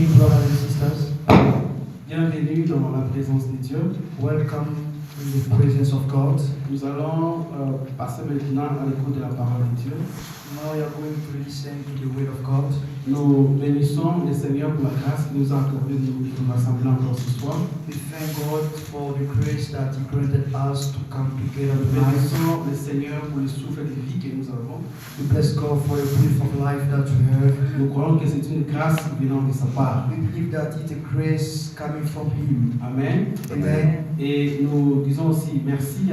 evening, brothers and sisters. Bienvenue dans la présence de Dieu. Welcome in the presence of God. Nous allons passer maintenant à l'écoute de la parole de Dieu. Now we are going to listen to the word of God. Nous bénissons le Seigneur pour la grâce qu'il nous a accordée de nous rassembler encore ce soir. We thank God for the grace that He granted us to come together Nous tonight. bénissons le Seigneur pour le souffle de vie que nous avons. We bless God for the breath of life that we have. Nous croyons que c'est une grâce venant de sa part. We believe that it's a grace coming from Him. Amen. Amen. Et nous disons aussi merci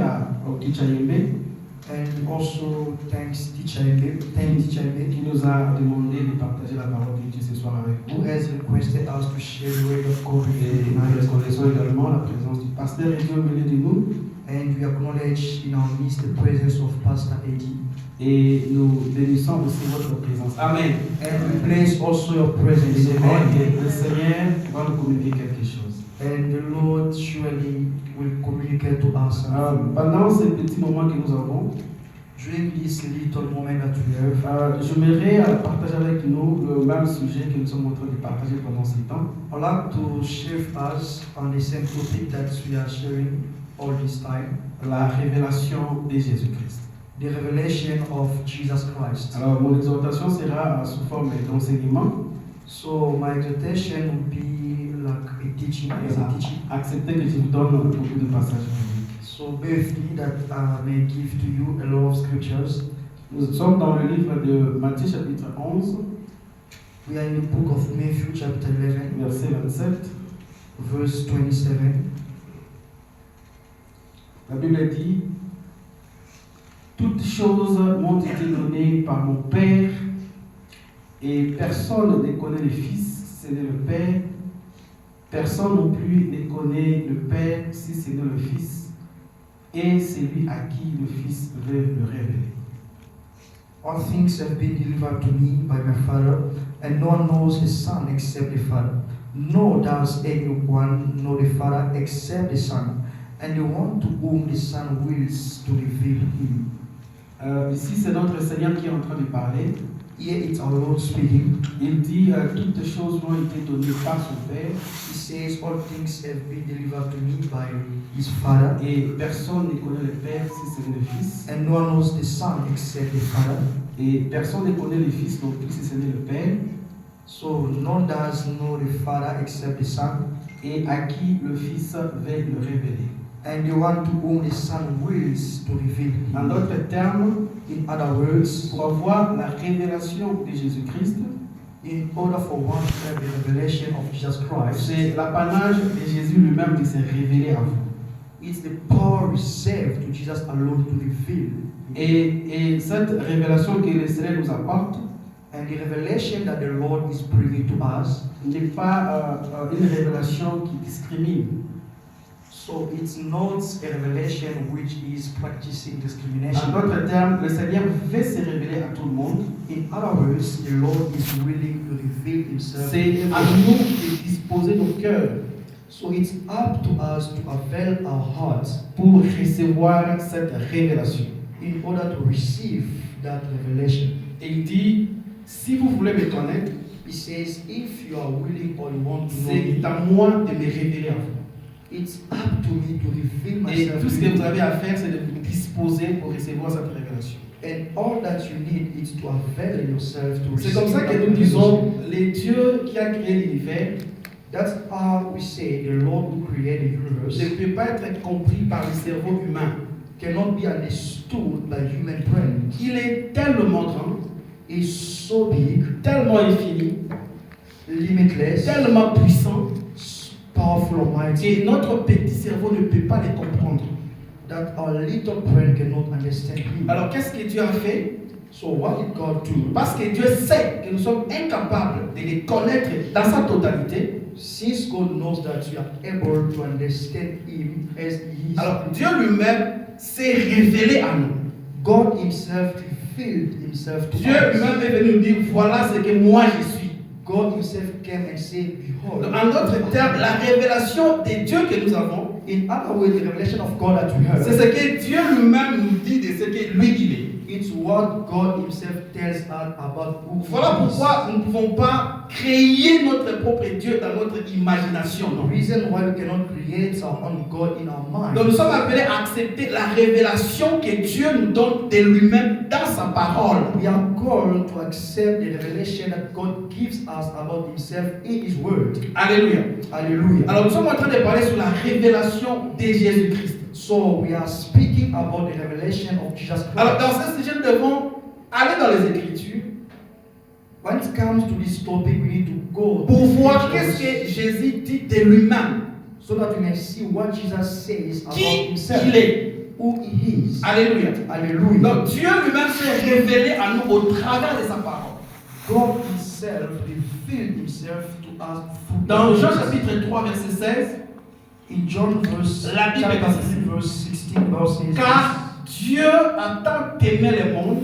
au Kichayembe And also thanks Teacher Ebe, qui nous a demandé de partager la parole de Dieu ce soir avec who vous. has requested us to share the word of God with Et you nous tonight. reconnaissons également la présence du pasteur et Dieu au milieu de nous. And we acknowledge in our midst the presence of Pastor Eddie. Et nous bénissons aussi votre présence. Amen. And we place also your presence. Et Amen. le Seigneur va nous communiquer quelque chose. And the Lord surely will communicate to us. Pendant ce petit moment que nous avons, During this little moment that we have, j'aimerais partager avec nous le même sujet que nous sommes en train de partager pendant ce temps. I'd like to share with us on the same topic that we are sharing all this time, La révélation de Jésus-Christ. the revelation of Jesus Christ. Alors, mon exhortation sera sous forme d'enseignement. So my exhortation will be like a teaching, as a teaching. Acceptez que je vous donne beaucoup de passages bibliques. So bear with me that I may give to you a lot of scriptures. Nous sommes dans le livre de Matthieu chapitre 11, We are in the book of Matthew chapter 11, verset 27. verse 27. La Bible dit: toutes choses m'ont été données par mon Père, et personne ne connaît le Fils, ce n'est le Père. Personne non plus ne connaît le Père, si ce n'est le Fils, et celui à qui le Fils veut le révéler. All things have been delivered to me by my Father, and no one knows the Son except the Father. Nor does anyone know the Father except the Son, and the one to whom the Son wills to reveal Him. Ici, c'est notre Seigneur qui est en train de parler. Here it's our Lord speaking. Il dit toutes choses m'ont été données par son Père, He says, all things have been delivered to me by His Father, et personne ne connaît le Père si ce n'est le Fils, and no one knows the Son except the Father. et personne ne connaît le Fils non plus si ce n'est le Père, So none does know the Father except the Son, et à qui le Fils veut le révéler. and the one to whom the Son wills to reveal En Him. d'autres termes, In other words, pour avoir la révélation de Jésus-Christ, in order for one to have the revelation of Jesus Christ, c'est l'apanage de Jésus lui-même de se révéler à vous. it's the power reserved to Jesus alone to reveal. Et cette révélation que le Seigneur nous apporte And the revelation that the Lord is bringing to us, n'est pas une révélation qui discrimine. so it's not a revelation which is practicing En discrimination. d'autres termes, le Seigneur veut se révéler à tout le monde. In other words, the Lord is willing to reveal Himself. C'est à nous de disposer nos cœurs So it's up to us to avail our hearts pour recevoir cette révélation. in order to receive that revelation. Et il dit, si vous voulez me connaître, He says, if you are willing or you want to know me, c'est à moi de me révéler à vous. it's up to me to reveal Et myself tout to ce que you. vous avez à faire, c'est de vous disposer pour recevoir cette révélation. And all that you need is to avail yourself to C'est receive comme ça that que nous revelation. disons, le Dieu qui a créé l'univers That's how we say the Lord who created the universe ne peut pas être compris par le cerveau humain. cannot be understood by human brain. Il est tellement grand, It's so big, tellement infini, limitless, tellement puissant, powerful, almighty, que notre petit cerveau ne peut pas les comprendre. that our little brain cannot understand him. Alors qu'est-ce que Dieu a fait? So what did God do? Parce que Dieu sait que nous sommes incapables de les connaître dans sa totalité. Since God knows that we are able to understand Him as He is, Alors Dieu lui-même s'est révélé à nous. God Himself revealed Himself to Dieu us. lui-même est venu nous dire, voilà ce que moi je suis. God Himself came and said, behold. Donc, en d'autres termes, la révélation de Dieu que nous avons, In other words, the revelation of God that we have, c'est ce que Dieu lui-même nous dit de ce que lui il est. it's what God Himself tells tells us about who Voilà he is. pourquoi nous ne pouvons pas créer notre propre Dieu dans notre imagination. The Non. reason why we cannot create our own God in our mind. Donc nous sommes appelés à accepter la révélation que Dieu nous donne de lui-même dans sa parole. We are called to accept the revelation that God gives us about Himself in His Word. Alléluia. Hallelujah. Alors nous sommes en train de parler sur la révélation de Jésus-Christ. So we are speaking about the revelation of Jesus Christ. Alors dans ce sujet, nous devons aller dans les Écritures When it comes to this topic, we need to go to pour the voir scriptures qu'est-ce que Jésus dit de lui-même. so that we may see what Jesus says about Qui Himself, il est. who He is. Alléluia. Hallelujah. Donc Dieu lui-même s'est révélé à nous au travers de sa parole. God Himself revealed Himself to us through Dans the Jean Scriptures. chapitre 3 verset 16, In John verse, La Bible chapter dit ceci. 3, verse 16, verse 16, car Dieu a tant aimé le monde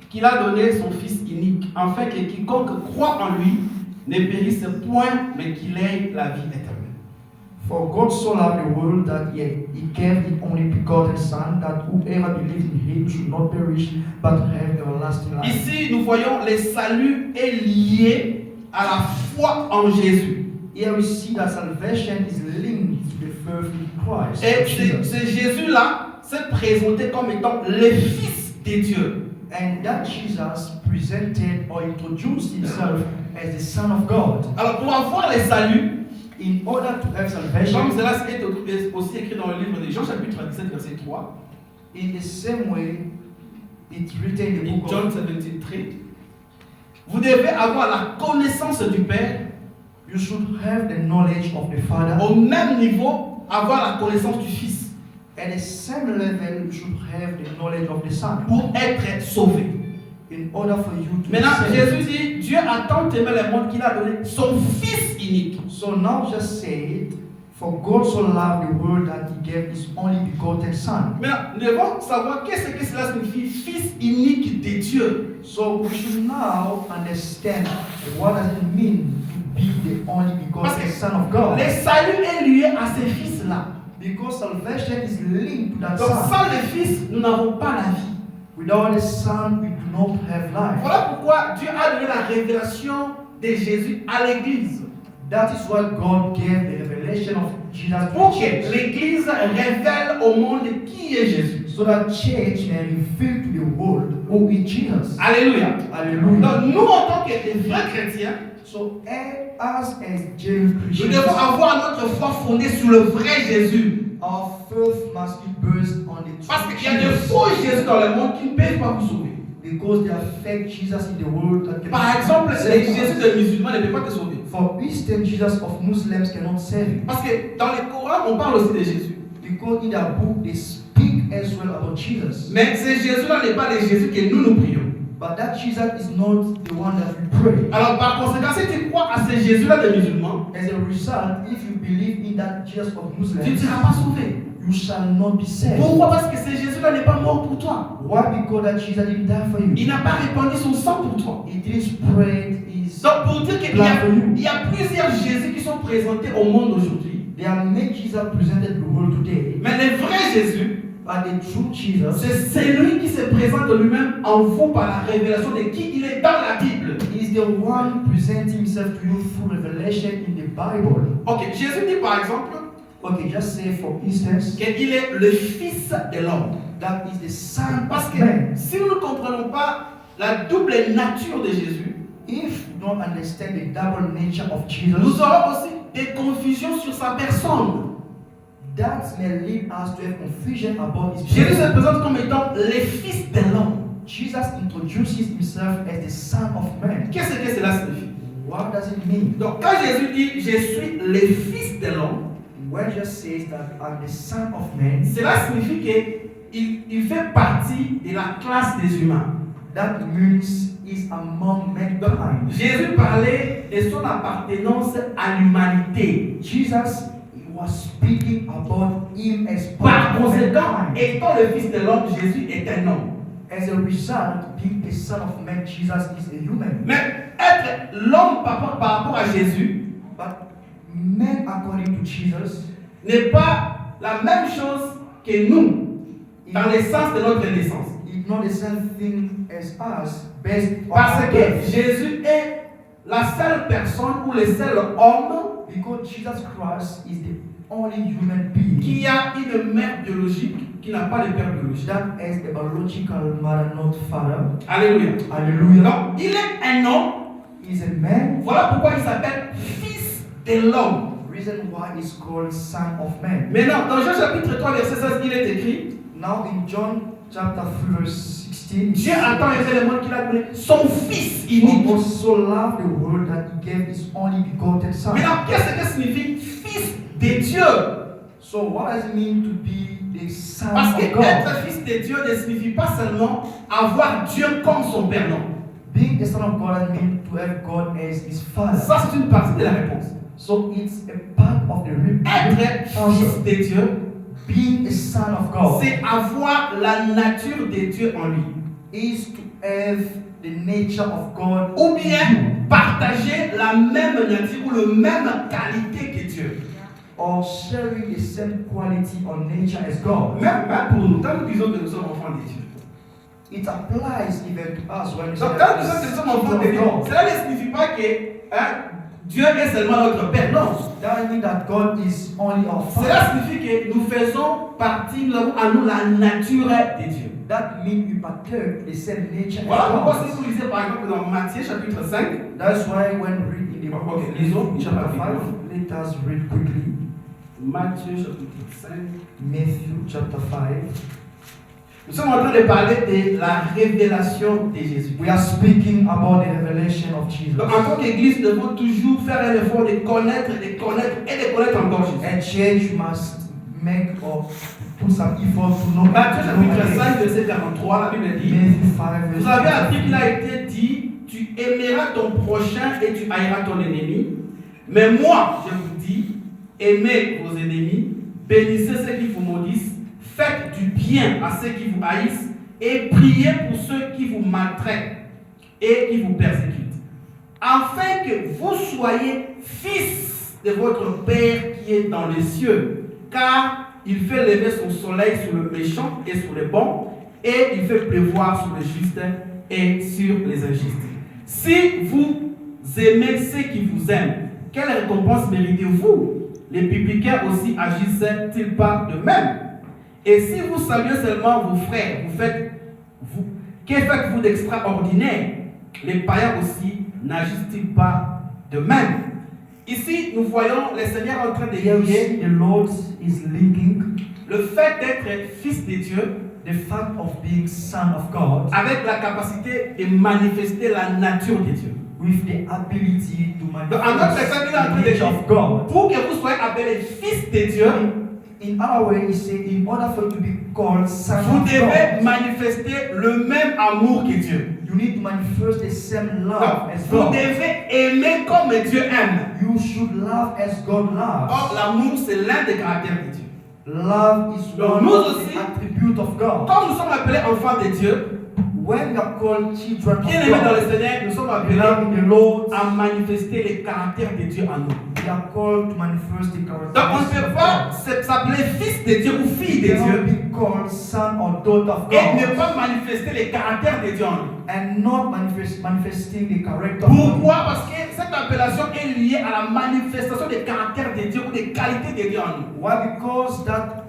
qu'il a donné son Fils unique, afin que quiconque croit en lui ne périsse point, mais qu'il ait la vie éternelle. For God so loved the world that He gave His only begotten Son, that whoever believes in Him should not perish, but have everlasting life. Ici, nous voyons le salut est lié à la foi en Jésus. Here we see that salvation is linked to the faith in Christ. Et Jesus. ce Jésus-là s'est présenté comme étant le Fils de Dieu. And that Jesus presented or introduced Himself as the Son of God. Alors, pour avoir le salut, In order to have comme salvation, cela est aussi écrit dans le livre de Jean, chapitre 17, verset 3, in the same way, it's written in the in book John of 17, 3, vous devez avoir la connaissance du Père, you should have the knowledge of the Father. au même niveau, avoir la connaissance du Fils, At the same level, you should have the knowledge of the Son. pour être sauvé. In order for you to be Maintenant, saved. Jésus dit, Dieu a tant aimé le monde qu'il a donné son Fils unique. So now just say it. For God so loved the world that He gave His only begotten Son. Maintenant, nous devons savoir qu'est-ce que cela signifie, Fils unique de Dieu. So we should now understand what does it mean to be the only Parce begotten que Son of God. le salut est lié à ce Fils-là. Because salvation is linked to that Donc Son. sans le Fils, nous n'avons pas la vie. Without the Son, we do not have life. Voilà pourquoi Dieu a donné la révélation de Jésus à l'Église. That is why God gave the revelation of Jesus to Pour the que church. l'Église révèle au monde qui est Jésus. So that church may reveal to the world who is Jesus. Alléluia. Hallelujah. Donc nous, en tant que des vrais chrétiens, So us as Jewish nous Christians, devons avoir notre foi fondée sur le vrai Jésus. our faith must be based on the Parce true qu'il y a de Jesus. faux Jésus dans le monde qui ne peuvent pas vous sauver. Because there are fake Jesus in the world that can Par exemple, save les us. Jésus des musulmans ne peuvent pas te sauver. For Eastern Jesus of Muslims cannot save you. Parce que dans le Coran, on parle aussi de Jésus. Because in their book they speak as well about Jesus. Mais ce Jésus-là n'est pas le Jésus que nous prions. But that Jesus is not the one that we pray. Alors par conséquent, si tu crois à ce Jésus-là des musulmans, As a result, if you believe in that Jesus of tu ne Muslims, seras pas sauvé. you shall not be saved. Pourquoi? Parce que ce Jésus-là n'est pas mort pour toi. Why? Because that Jesus didn't die for you. Il n'a pas répandu son sang pour toi. He didn't spread his. Donc pour dire qu'il y a plusieurs Jésus qui sont présentés au monde aujourd'hui. There are many Jesus presented to the world today. Mais le vrai Jésus, But the true Jesus c'est celui qui se présente lui-même en vous par la révélation de qui il est dans la Bible. is the one presenting himself to you through revelation in the Bible. Ok, Jésus dit par exemple Okay, just say for instance qu'il est le Fils de l'homme. that is the Son Parce of que Man. si nous ne comprenons pas la double nature de Jésus, If you don't understand the double nature of nous Jesus, aurons aussi des confusions sur sa personne. that may lead us to have confusion about his Jésus person. se présente comme étant le Fils de l'homme. Jesus introduces himself as the Son of Man. Qu'est-ce que cela signifie? What does it mean? Donc quand Jésus dit je suis le Fils de l'homme, When Jesus says that I'm the Son of Man, cela signifie qu'il fait partie de la classe des humains. that means he's among mankind. Jésus parlait de son appartenance à l'humanité. Jesus was speaking about him as Par part of conséquent, mankind. étant le Fils de l'homme, Jésus est un homme. As a result, being the Son of Man, Jesus is a human. Mais être l'homme par rapport à Jésus But man, according to Jesus, n'est pas la même chose que nous, dans le sens de notre naissance. it did not the same thing as us based on Parce our que birth. Jésus est la seule personne ou le seul homme Because Jesus Christ is the only human being qui a une mère biologique qui n'a pas de père biologique. that has the biological mother, not father. Alléluia. Hallelujah. Donc, il est un homme. He is a man. Voilà pourquoi il s'appelle fils de l'homme. Reason why he's called son of man. Maintenant, dans Jean chapitre 3, verset 16, il est écrit Now in John chapter 3 verse 16, Dieu a tant aimé le monde qu'il a donné son fils unique. God so loved the world that he gave his only begotten son. Maintenant, qu'est-ce que signifie fils de Dieu? So what does it mean to be the son Parce of que God? être fils de Dieu ne signifie pas seulement avoir Dieu comme son père, non. Being the son of God means to have God as his father. Ça, c'est une partie de la réponse. So it's a part of the Être fils de Dieu, being a son of God c'est avoir la nature de Dieu en lui. is to have the nature of God Ou in bien you, partager la même nature ou la même qualité que Dieu. or sharing the same quality or nature as God. Même pour nous, quand nous disons que nous sommes enfants de Dieu. It applies even to us when we say Donc that quand nous we disons que nous are sommes enfants de children Dieu, of God. cela ne signifie pas que Dieu est seulement notre Père. Non. That doesn't mean that God is only our Cela Father. signifie que nous faisons partie, nous avons à nous la nature de Dieu. That means we partake the same nature Voilà as pourquoi God. si vous lisez par exemple dans Matthieu chapitre 5, That's why when we read in the book of Okay, lisons, chapter chapitre 5, let us read quickly. Matthieu chapitre 5, Matthew chapter 5. nous sommes en train de parler de la révélation de Jésus. We are speaking about the revelation of Jesus. Donc en tant qu'église, nous devons toujours faire un effort de connaître et de connaître encore Jésus. And church must make or put some effort to know. Matthieu chapitre 5, verset 43, la Bible dit Matthew 5, Vous avez appris qu'il a été dit tu aimeras ton prochain et tu haïras ton ennemi. Mais moi, je vous dis aimez vos ennemis, bénissez ceux qui vous maudissent, faites du bien à ceux qui vous haïssent et priez pour ceux qui vous maltraitent et qui vous persécutent, afin que vous soyez fils de votre Père qui est dans les cieux, car il fait lever son soleil sur le méchant et sur les bons, et il fait pleuvoir sur les justes et sur les injustes. Si vous aimez ceux qui vous aiment, quelle récompense méritez-vous? Les publicains aussi agissent-ils pas de même? Et si vous saluez seulement vos frères, que faites-vous d'extraordinaire? Les païens aussi n'agissent-ils pas de même? Ici, nous voyons le Seigneur en train de Here lier the Lord is linking le fait d'être fils de Dieu the fact of being son of God avec la capacité de manifester la nature de Dieu. with the ability to Donc, en d'autres termes, il est en train manifest de the nature dire, of God. pour que vous soyez appelés fils de Dieu, In other way, he said, in order for you to be called son vous of devez God, manifester le même amour que Dieu. you need to manifest the same love Donc, as vous God. devez aimer comme Dieu aime. You should love as God loves. Or, l'amour, c'est l'un des caractères de Dieu. Love is Donc, one nous of aussi, the attributes of God. Quand nous sommes appelés enfants de Dieu, When we are called children of bien aimés dans le God, Seigneur, nous sommes appelés beloved in the Lord, à manifester les caractères de Dieu en nous. we are called to manifest the Donc, on ne characteristics peut of pas God. s'appeler fils de Dieu ou fille You de cannot Dieu be called son or daughter of et ne God pas manifester les caractères de Dieu en nous. and not manifesting the character of God. Pourquoi? Parce que cette appellation est liée à la manifestation des caractères de Dieu ou des qualités de Dieu en nous. Why? Because that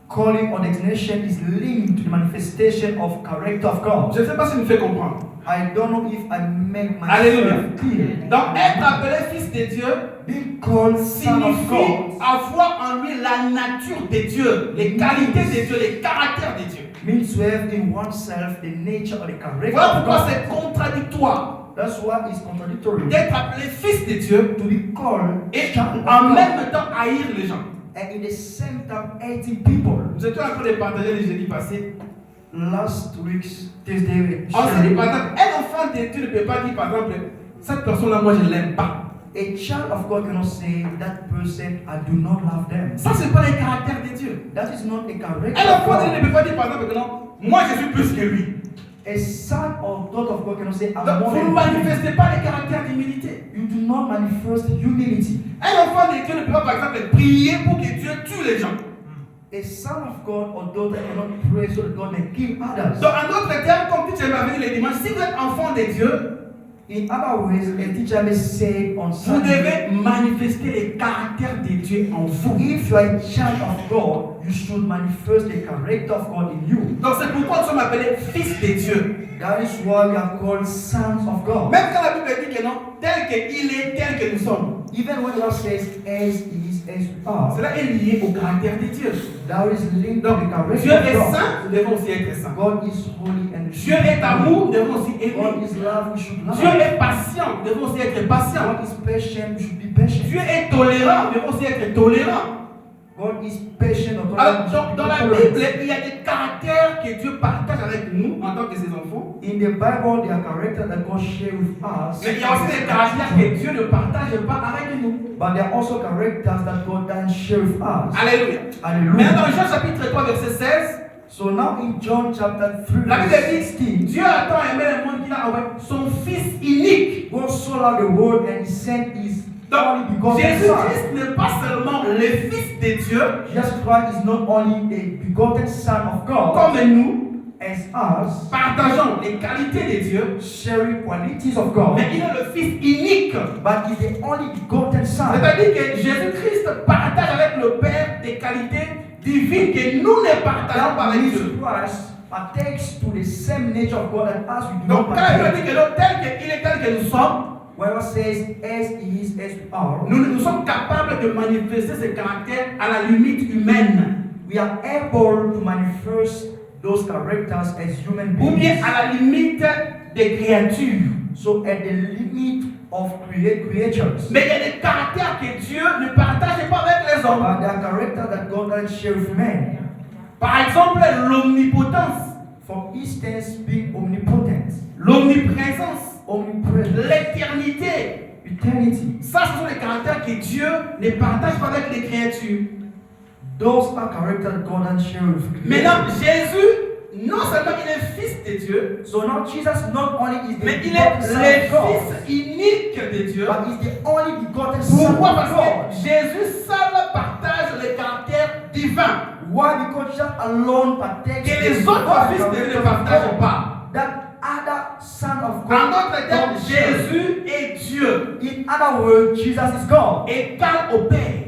calling or designation is linked to the manifestation of character of God. Je ne sais pas si vous me faites comprendre. I don't know if I make Alléluia. myself clear. Donc, être appelé fils de Dieu Being called son of signifie God avoir en lui la nature de Dieu, les qualités de Dieu, les caractères de Dieu. means to have in oneself the nature or the character Voilà of pourquoi God. c'est contradictoire That's why it's contradictory d'être appelé fils de Dieu to be called et child of en God même temps haïr les gens. and in the same time hating people. Nous étions en train de partager le jeudi passé. Last week's Tuesday, On s'est dit par exemple, un enfant de Dieu ne peut pas dire par exemple, cette personne-là, moi je ne l'aime pas. a child of God cannot say that person I do not love them. Ça, c'est pas les caractères de Dieu. That is not a character Un of enfant de Dieu ne God. peut pas dire par exemple que non, moi je suis plus que lui. A son or daughter of God cannot say I'm Donc more vous ne than him. manifestez pas les caractères d'humilité. You do not manifest humility. Un enfant de Dieu ne peut pas par exemple prier pour que Dieu tue les gens. A son of God or daughter cannot pray so that God may kill others. Donc, en d'autres termes, comme tu m'as venu les dimanches, si vous êtes enfant de Dieu, In other ways, a teacher may say on vous Sunday, devez manifester les caractères de Dieu en vous. if you are a child of God, you should manifest the character of God in you. Donc, c'est pourquoi nous sommes appelés fils de Dieu. That is why we are called sons of God. Même quand la Bible dit que non, tel qu'il est, tel que nous sommes, Even when God says, as is, as we are, cela est lié au caractère de Dieu. that is linked to Donc, the character Dieu est of God. saint, nous devons aussi être saints. God is holy and Dieu est amour, nous devons aussi God aimer. is love, we should love. Dieu est patient, nous devons aussi être patient. God is patient, we should be patient. Dieu est tolérant, nous devons aussi être tolérant. God is patient. Alors, dans la Bible, il y a des caractères que Dieu partage avec nous en tant que ses enfants. In the Bible, there are characters that God shares with us. Mais il y a aussi des caractères que Dieu ne partage pas avec nous. But there are also characters that God doesn't share with us. Alléluia. Hallelujah. Maintenant, dans Jean chapitre 3, verset 16, So now in John chapter 3, la Bible verse dit 16, Dieu a tant aimé le monde qu'il a envoyé son Fils unique. God so loved the world and He sent His only Donc, begotten Son. Jésus-Christ n'est pas seulement le Fils de Dieu, Jesus Christ is not only a begotten Son of God, comme nous, as us, partageons les qualités de Dieu, sharing qualities of God, mais il est le Fils unique. but is the only begotten Son. C'est-à-dire que Jésus-Christ partage avec le Père des qualités divines que nous ne partageons pas That avec means Dieu. Christ partakes to the same nature of God as us we do Donc, not quand il partake. dit que non, tel qu'il est tel que nous sommes, When God says, as He is, as we are, nous sommes capables de manifester ce caractère à la limite humaine, we are able to manifest those characters as human ou bien beings. à la limite des créatures. So at the limit of creatures. Mais il y a des caractères que Dieu ne partage pas avec les hommes. But there are characters that God doesn't share with men. Par exemple, l'omnipotence, For instance, being omnipotent, l'omniprésence, omnipresent, l'éternité. eternity. Ça, ce sont les caractères que Dieu ne partage pas avec les créatures. Those are characters God doesn't share with Maintenant, creatures. Jésus, non seulement il est fils de Dieu, So now Jesus not only is the mais il begotten est Son le of God, fils unique de Dieu. but is the only begotten Son Pourquoi? of Parce God. que Jésus seul partage les caractères divins Why? Because Jesus alone partakes que the les autres divine fils de Dieu character ne of partagent God. pas. That other Son of En God. d'autres termes, don't share. Jésus est Dieu, In other words, Jesus is God. égal au Père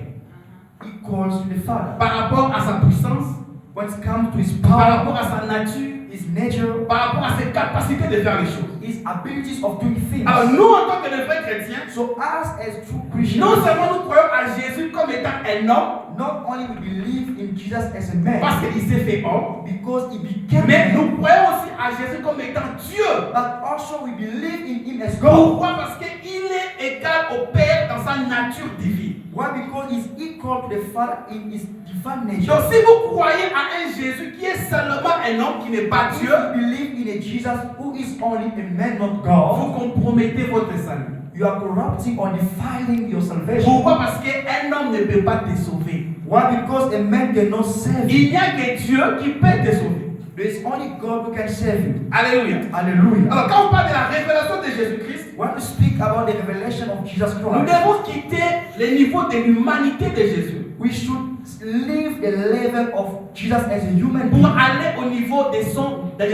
Equals to the Father. par rapport à sa puissance, When it comes to His par power, rapport à sa nature, His nature, par rapport à ses capacités de faire les choses. His abilities of doing things. Alors nous, en tant que de vrais chrétiens, So us as true Christians, non seulement nous croyons à Jésus comme étant un homme, not only we believe in Jesus as a man, parce qu'il s'est fait homme, because He became mais man, nous croyons aussi à Jésus comme étant Dieu. but also we believe in Him as God. Pourquoi? Parce qu'il est égal au Père dans sa nature divine. Why? Because He's equal to the Father in His divine nature. Donc si vous croyez à un Jésus qui est seulement un homme qui n'est pas If Dieu, you believe in a Jesus who is only a man, not God, vous compromettez votre salut. you are corrupting or defiling your salvation. Pourquoi? Parce qu'un homme ne peut pas te sauver. Why? Because a man cannot save you. Il n'y a que Dieu qui peut te sauver. There is only God who can save you. Alléluia. Hallelujah. Alors quand on parle de la révélation de Jésus-Christ, When we speak about the revelation of Jesus nous Christ, devons quitter le niveau de l'humanité de Jésus we should leave the level of Jesus as a human pour being aller au niveau de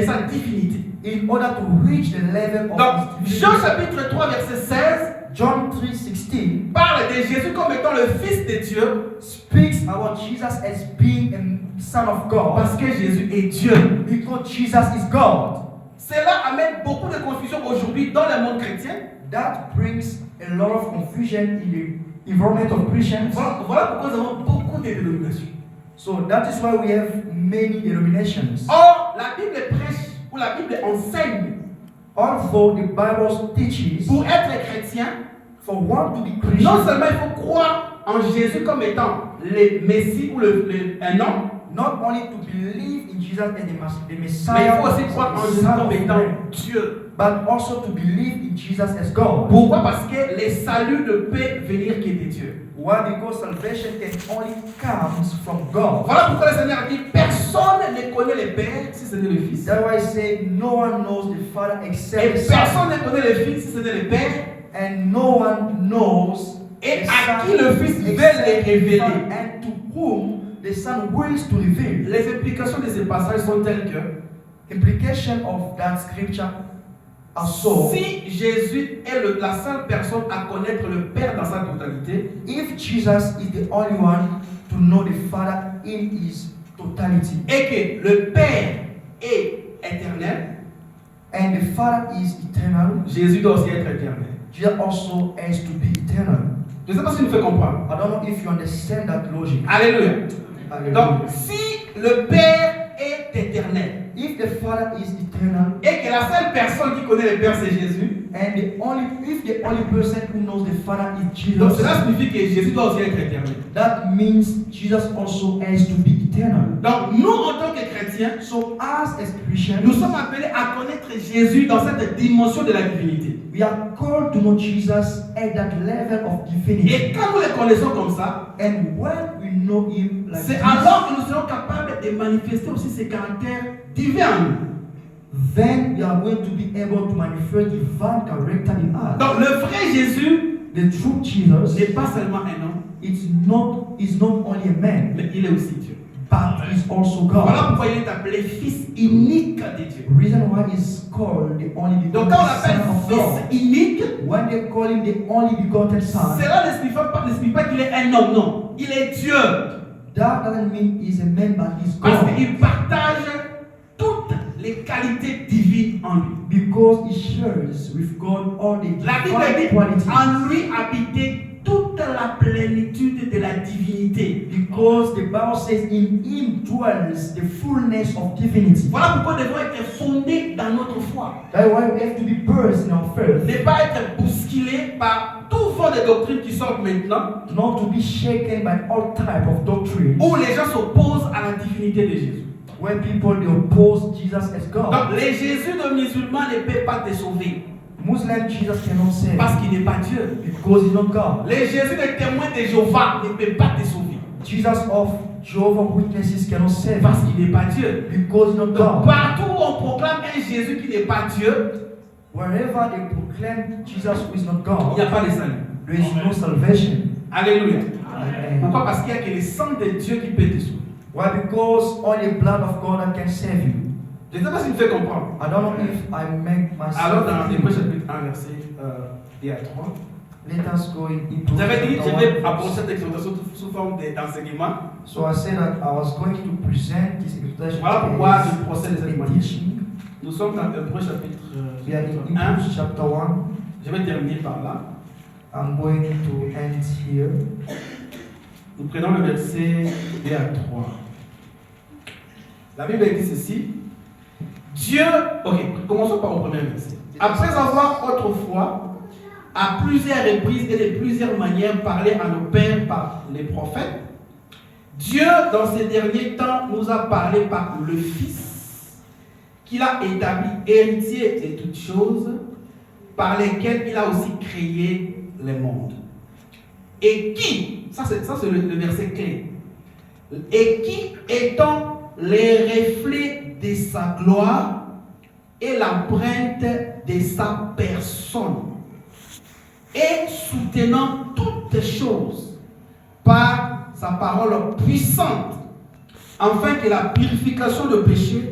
sa divinité. in order to reach the level of Donc His Jean divinity. chapitre 3 verset 16 John 3:16 parle de Jésus comme étant le Fils de Dieu speaks about Jesus as being a son of God parce que Jésus est Dieu. because Jesus is God. Cela amène beaucoup de confusion aujourd'hui dans le monde chrétien. That brings a lot of confusion in the environment of Christians. Voilà pourquoi nous avons beaucoup de dénominations. So that is why we have many denominations. Or, la Bible prêche ou la Bible enseigne Although the Bible teaches pour être chrétien, for one to be non Christian, seulement il faut croire en Jésus comme étant le Messie ou un homme, not only to believe in Jesus as the mais il Messiah, faut aussi croire en Jésus Son comme of étant Man, Dieu. but also to believe in Jesus as God. Pourquoi? Parce que le salut ne peut venir que de Dieu. Why? Because salvation can only comes from God. Voilà pourquoi le Seigneur a dit personne ne connaît le Père si ce n'est le Fils. That's why I say no one knows the Father except Et the Son, personne ne connaît le Fils si ce n'est le Père. and no one knows Et the à Son qui le Fils veut except les the révéler. Son, and to whom the Son wills to reveal. Les implications de ces passages sont telles que Implication of that scripture are so. si Jésus est la seule personne à connaître le Père dans sa totalité, If Jesus is the only one to know the Father in his totality, et que le Père est éternel, and the Father is eternal, Jésus doit aussi être éternel. Jesus also has to be eternal. Je ne sais pas si vous me faites comprendre. I don't know if you understand that logic. Alléluia. Hallelujah. Donc, si le Père est éternel, If the Father is eternal, et que la seule personne qui connaît le Père c'est Jésus, and if the only person who knows the Father is donc Jesus, cela signifie que Jésus doit aussi être éternel. that means Jesus also has to be eternal. Donc, nous en tant que chrétiens, So as Christians, nous sommes appelés à connaître Jésus dans cette dimension de la divinité. we are called to know Jesus at that level of divinity. Et quand nous le connaissons comme ça, And when we know him like c'est this, alors que nous serons capables de manifester aussi ses caractères divins en nous. then we are going to be able to manifest divine character in us. Donc, le vrai Jésus The true Jesus n'est pas seulement un homme, is not only a man, mais il est aussi Dieu. but is also Voilà God. pourquoi il est appelé Fils unique de Dieu. Reason why he's called the only Donc, begotten quand on l'appelle Son of God. Fils unique, When they call him the only begotten Son, cela ne signifie pas qu'il est un homme, non. Il est Dieu. that doesn't mean he's a man, but he's Parce God. qu'il partage toutes les qualités divines en lui. Because he shares with God all the La Bible divine dit, qualities. en lui habitait toute la plénitude de la divinité. Because the Bible says in him dwells the fullness of divinity. Voilà pourquoi nous devons être fondés dans notre foi. That's why we have to be birthed in our faith. Ne pas être bousculés par tout vent de doctrines qui sortent maintenant, Not to be shaken by all type of doctrine. où les gens s'opposent à la divinité de Jésus. When people they oppose Jesus as God. Donc les Jésus de musulmans ne peuvent pas te sauver Muslim Jesus cannot save parce qu'il n'est pas Dieu. because he's not God. Les Jésus des témoins de Jéhovah ne peuvent pas te sauver Jesus of Jehovah's Witnesses cannot save parce qu'il n'est pas Dieu. because he's not Donc God. partout où on proclame un Jésus qui n'est pas Dieu, Wherever they proclaim Jesus who is not il n'y a God, pas de salut. there is no salvation. Alléluia. Amen. Pourquoi? Parce qu'il n'y a que le sang de Dieu qui peut te sauver. Why? Because only the blood of God that can save you. Je ne sais pas si tu me fais comprendre. I don't know if I make Alors myself. dans Hébreux chapitre 1 verset 1 à 3, Let us go in Hebrews. j'avais dit, je chapter vais 1. apporter cette exhortation sous forme d'enseignement. So I said that I was going to present this exhortation Voilà pourquoi as je procède de cette a manière. teaching. Nous sommes dans Hébreux chapitre We are in 1. Hebrews chapter 1. Je vais terminer par là. I'm going to end here. Nous prenons le verset 2 à 3. La Bible dit ceci. Dieu, ok, commençons par le premier verset. Après avoir autrefois, à plusieurs reprises et de plusieurs manières, parlé à nos pères par les prophètes, Dieu, dans ces derniers temps, nous a parlé par le Fils, qu'il a établi héritier de toutes choses, par lesquelles il a aussi créé les mondes. Et qui, ça c'est le verset clé, et qui étant les reflets de sa gloire et l'empreinte de sa personne, et soutenant toutes choses par sa parole puissante, afin que la purification de péché,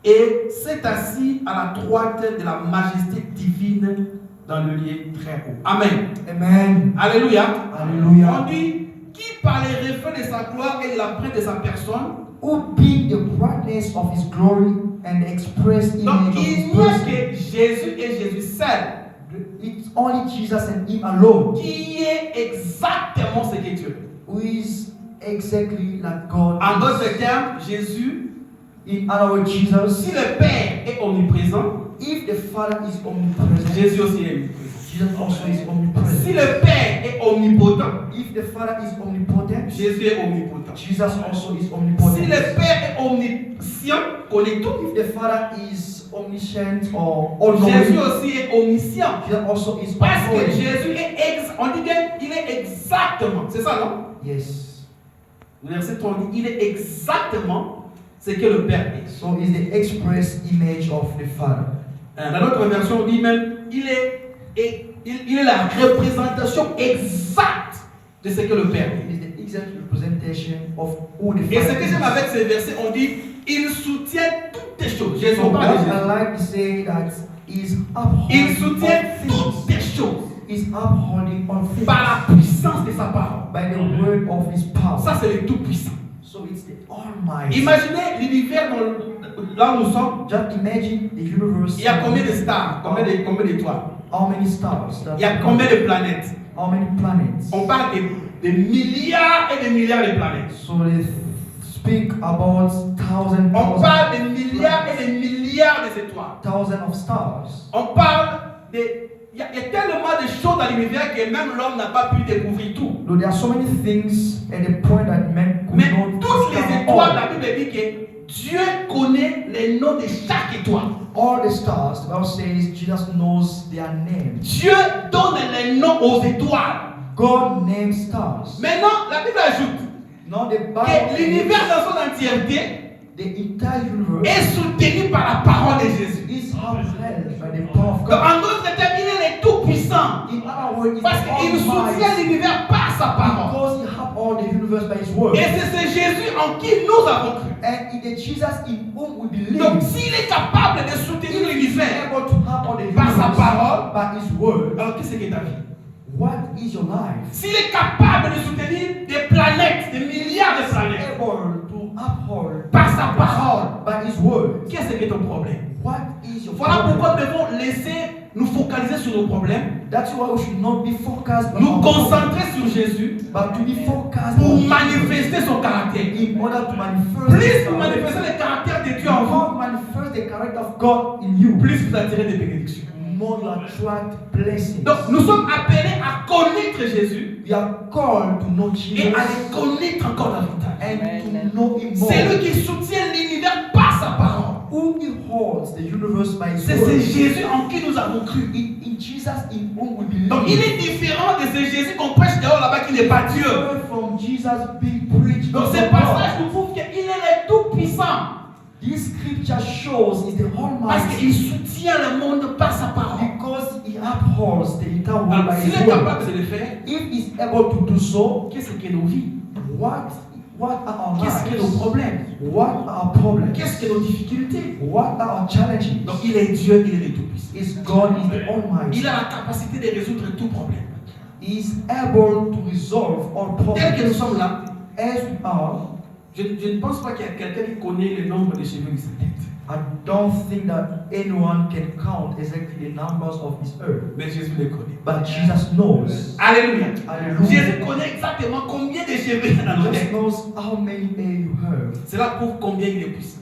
et s'est assis à la droite de la majesté divine dans le lieu très haut. Amen. Amen. Alléluia. Hallelujah. On dit, qui par les reflets de sa gloire et l'empreinte de sa personne. Who being the brightness of his glory and the express Donc image of il his n'y a person. que Jésus et Jésus seul It's only Jesus and him alone qui est exactement ce que Dieu est. who is exactly like God. En is. d'autres termes, Jésus, In other words, Jesus, si le Père est omniprésent, if the Father is omnipresent, Jésus aussi est omniprésent. Jesus also is Si omnipresent. le Père est omnipotent, If the Father is omnipotent, Jésus est omnipotent. Jesus also is Si omnipotent. le Père est omniscient, connaît tout, If the Father is omniscient or Jésus all-knowing, aussi est omniscient. Jesus also is Parce que all-knowing. Jésus est, on dit qu'il est exactement, c'est ça non? Yes. Le verset 3 dit, il est exactement ce que le Père est. So is the express image of the Father. Dans notre version, on dit même, il est la représentation exacte de ce que le Père It est. is the exact representation of who the Et ce Father que is. j'aime avec ces versets, on dit, il soutient toutes les choses. Jésus, So on what parle de I Jésus. like to say that is Il upholding soutient all toutes les things. choses Is upholding all things par la puissance de sa parole. by the word of His power. Ça, c'est le Tout-Puissant. So it's the Almighty. Imaginez l'univers là où nous sommes. Just imagine the universe. Il y a combien de stars? Combien d'étoiles? How many stars? Il y a combien de planètes? How many planets? On parle de milliards et de milliards de planètes. So they speak about thousand On parle de milliards et de milliards d'étoiles. of stars. On parle de... Il y a tellement de choses dans l'univers que même l'homme n'a pas pu découvrir tout. Though there are so many things at the point that men could Mais not toutes les discover étoiles, la all. Bible dit que Dieu connaît les noms de chaque étoile. All the stars, the Bible says Jesus knows their names. Dieu donne les noms aux étoiles. God names stars. Maintenant, la Bible ajoute Now the que Bible, l'univers dans son entièreté the entire universe est soutenu par la parole de Jésus. is upheld by the power of Donc, God. en d'autres termes, il est tout-puissant. In other words, it's Parce qu'il soutient Almighty l'univers par sa parole. because He have all the universe by His word. Et c'est ce Jésus en qui nous avons cru. And in the Jesus in whom we believe, Donc, s'il est capable de soutenir He is l'univers, able to have all the par sa universe parole, by His word. alors qu'est-ce que ta vie? What is your life? S'il est capable de soutenir des planètes, des milliards de planètes, Able to uphold par sa parole, by His word. qu'est-ce que ton problème? What is your Voilà problem? pourquoi nous devons laisser nous focaliser sur nos problèmes, That's why we should not be focused on nous our problem, concentrer sur Jésus but to be focused pour on manifester son caractère. in order to manifest Plus vous manifestez le caractère de Dieu en vous, more manifest the character of God in you, plus vous attirez des bénédictions. more you attract blessings. Donc nous sommes appelés à connaître Jésus We are called to know et Jesus à le connaître encore davantage. and to know Him more. C'est lui qui soutient l'univers par sa parole. Who He holds the universe by His C'est word. Jésus en qui nous avons cru. In Jesus in whom we believe. Donc il est différent de ce Jésus qu'on prêche dehors là-bas qui n'est pas Dieu. Different from Jesus being preached. Donc by ce God. passage nous prouve qu'il est le tout-puissant. This scripture shows is the Parce Almighty qu'il soutient le monde par sa parole. because He upholds the entire world Alors by s'il His est word. capable de le faire, If He's able to do so, qu'est-ce que nos vies? what are our Qu'est-ce que nos lives? problèmes? What are our problems? Qu'est-ce que nos difficultés? What are our challenges? Donc il est Dieu, il est le tout-puissant. Is God is the Almighty. Il a la capacité de résoudre tout problème. He is able to resolve all Tel que nous problems. sommes là, As we are, je ne pense pas qu'il y a quelqu'un qui connaît le nombre de cheveux de sa tête. I don't think that anyone can count exactly the numbers of His earth. Mais Jésus les connaît. But Jesus knows. Alléluia. Hallelujah. Jésus connaît exactement combien de cheveux il y a dans nos Jesus têtes. knows how many hair you have. Cela prouve combien il est puissant.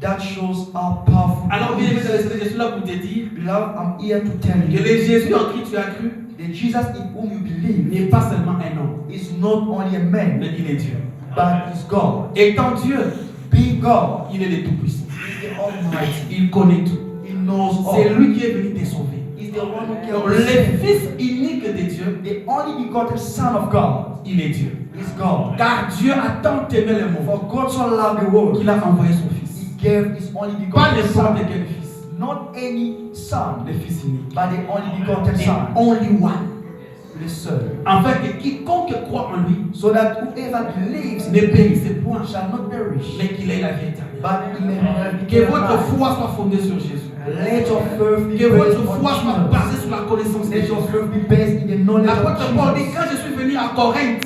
That shows how powerful Alors, He bien is. aimé, je suis là pour te dire Beloved, I'm here to tell que you le Jésus en qui tu as cru the Jesus in whom you believe n'est pas seulement un homme, is not only a man, mais il est Dieu. but is God. Étant Dieu, Being God, il est le tout-puissant. He is the Almighty. Il connaît tout. He knows C'est all. lui qui est venu te sauver. He's the one who Donc, can le save. Fils unique de Dieu, The only begotten Son of God il est Dieu. is God. Car Dieu a tant aimé le monde For God so loved the world, qu'il a envoyé son Fils. He gave His only Pas begotten n'importe Son. quel Fils, Not any Son, le Fils unique. but the only begotten And Son. only one. The Son. Afin que quiconque croit en lui So that whoever believes in ne Him périsse point, shall not perish, mais qu'il ait la vie éternelle. but he may have Que eternal votre life. foi soit fondée sur Jésus. Let your faith be Que based votre on foi soit Jesus. basée sur la connaissance de Let your Jésus. faith be based in the knowledge of L'apôtre Paul dit, Jesus. quand je suis venu à Corinthe,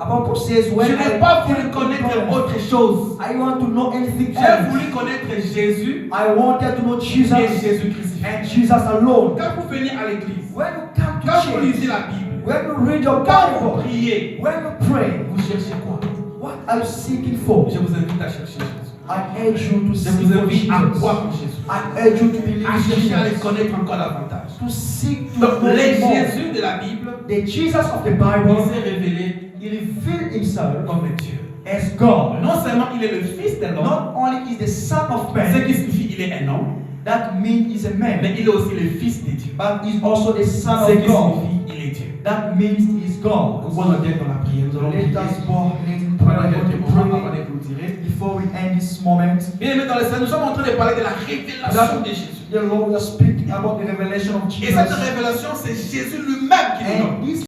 Apostle says, je when n'ai I pas voulu came to connaître Corinth, autre chose. I want to know anything J'ai else. voulu connaître Jésus I wanted to know et Jesus Jésus crucifié. and Jesus alone. Quand vous venez à l'église, When you come to quand vous church, lisez la Bible, when you read your quand vous Bible, priez, when you pray, vous cherchez quoi? what are you seeking for? Je vous invite à chercher Jésus. I urge you to Je seek vous for invite à Jesus. croire en Jésus. I urge you to believe À in chercher à le Jesus. connaître encore davantage. To seek to Donc, know le Him more. Jésus de la Bible, The Jesus of the il Bible, s'est révélé He revealed Himself comme Dieu. as God. Non seulement il est le fils de l'homme, Not only is the Son of ce Man, qui signifie il est un homme, that means He's a man, mais il est aussi le fils de Dieu. but He's also the Son Ce of qui God. signifie il est Dieu. That means He's God. Nous allons être dans la prière. Nous allons prier. Let us go ahead and Pendant pray quelques to moments avant pray de clôturer. before we end this moment. Bien aimé dans le Seigneur, nous sommes en train de parler de la révélation de Jésus. The Lord, we are speaking about the revelation of Et cette Jesus. révélation, c'est Jésus lui-même qui nous donne. And this